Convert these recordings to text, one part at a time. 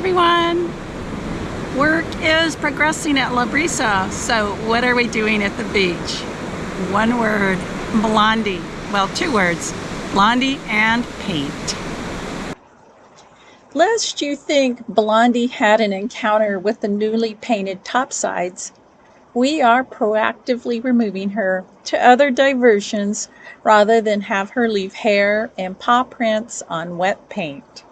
everyone! Work is progressing at La Brisa, so what are we doing at the beach? One word, Blondie. Well, two words, Blondie and paint. Lest you think Blondie had an encounter with the newly painted topsides, we are proactively removing her to other diversions rather than have her leave hair and paw prints on wet paint.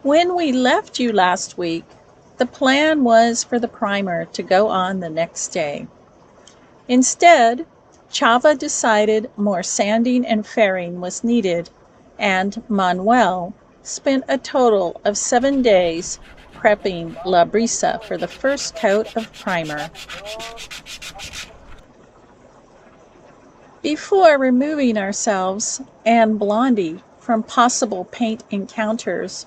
When we left you last week, the plan was for the primer to go on the next day. Instead, Chava decided more sanding and fairing was needed, and Manuel spent a total of 7 days prepping La Brisa for the first coat of primer. Before removing ourselves and Blondie from possible paint encounters,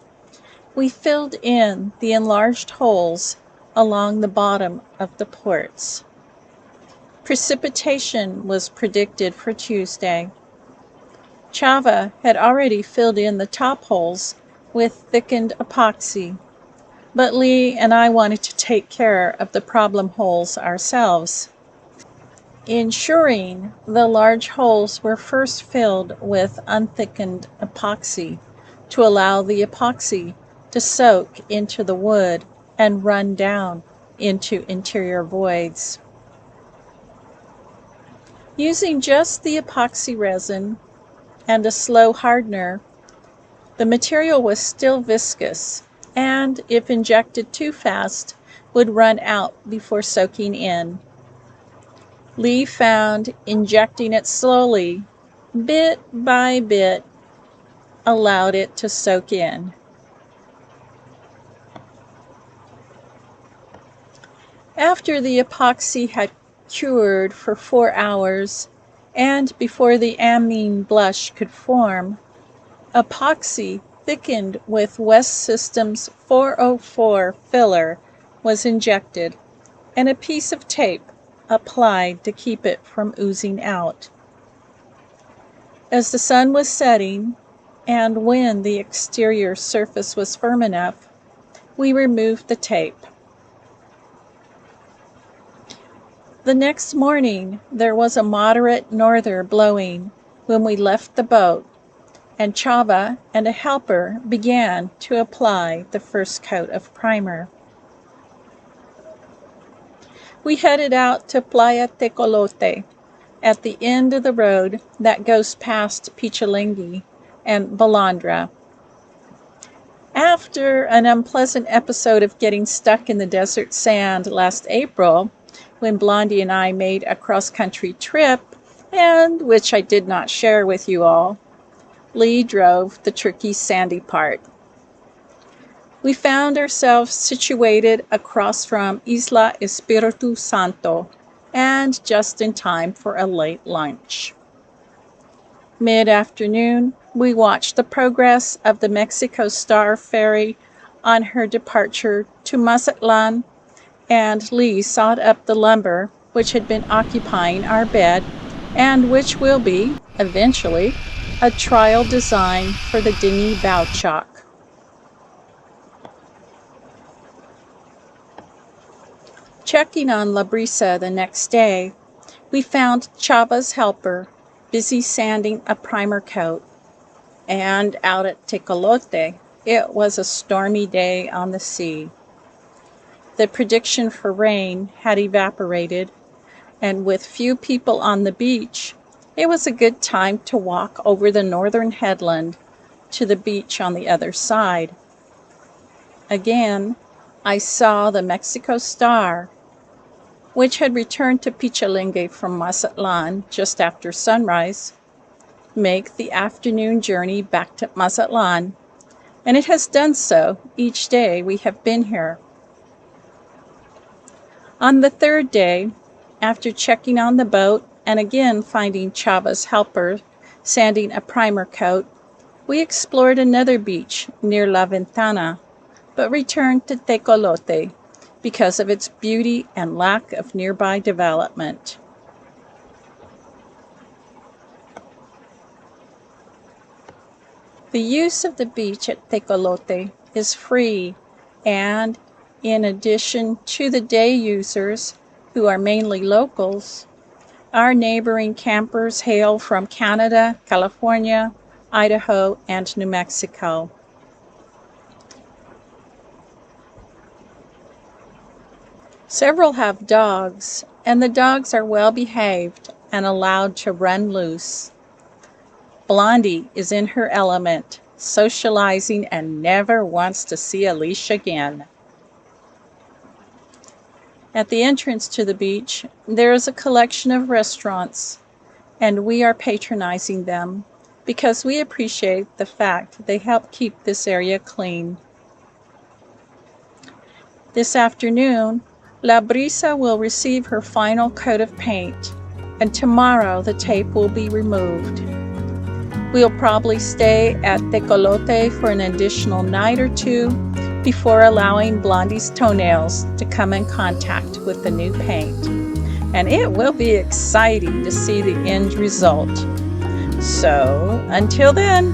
we filled in the enlarged holes along the bottom of the ports. Precipitation was predicted for Tuesday. Chava had already filled in the top holes with thickened epoxy, but Lee and I wanted to take care of the problem holes ourselves, ensuring the large holes were first filled with unthickened epoxy to allow the epoxy to soak into the wood and run down into interior voids. Using just the epoxy resin and a slow hardener, the material was still viscous and, if injected too fast, would run out before soaking in. Lee found injecting it slowly, bit by bit, allowed it to soak in. After the epoxy had cured for 4 hours, and before the amine blush could form, epoxy thickened with West Systems 404 filler was injected, and a piece of tape applied to keep it from oozing out. As the sun was setting, and when the exterior surface was firm enough, we removed the tape. The next morning, there was a moderate norther blowing when we left the boat, and Chava and a helper began to apply the first coat of primer. We headed out to Playa Tecolote, at the end of the road that goes past Pichalingi and Balandra. After an unpleasant episode of getting stuck in the desert sand last April, when Blondie and I made a cross-country trip, and which I did not share with you all, Lee drove the tricky sandy part. We found ourselves situated across from Isla Espiritu Santo, and just in time for a late lunch. Mid-afternoon, we watched the progress of the Mexico Star ferry on her departure to Mazatlan, and Lee sawed up the lumber which had been occupying our bed and which will be, eventually, a trial design for the dinghy bow chock. Checking on La Brisa the next day, we found Chava's helper busy sanding a primer coat, and out at Tecolote, it was a stormy day on the sea. The prediction for rain had evaporated, and with few people on the beach, it was a good time to walk over the northern headland to the beach on the other side. Again, I saw the Mexico Star, which had returned to Pichalingi from Mazatlan just after sunrise, make the afternoon journey back to Mazatlan, and it has done so each day we have been here. On the third day, after checking on the boat and again finding Chava's helper sanding a primer coat, we explored another beach near La Ventana, but returned to Tecolote because of its beauty and lack of nearby development. The use of the beach at Tecolote is free, and in addition to the day users, who are mainly locals, our neighboring campers hail from Canada, California, Idaho, and New Mexico. Several have dogs, and the dogs are well behaved and allowed to run loose. Blondie is in her element, socializing and never wants to see a leash again. At the entrance to the beach, there is a collection of restaurants, and we are patronizing them because we appreciate the fact they help keep this area clean. This afternoon, La Brisa will receive her final coat of paint, and tomorrow the tape will be removed. We'll probably stay at Tecolote for an additional night or two before allowing Blondie's toenails to come in contact with the new paint. And it will be exciting to see the end result. So, until then,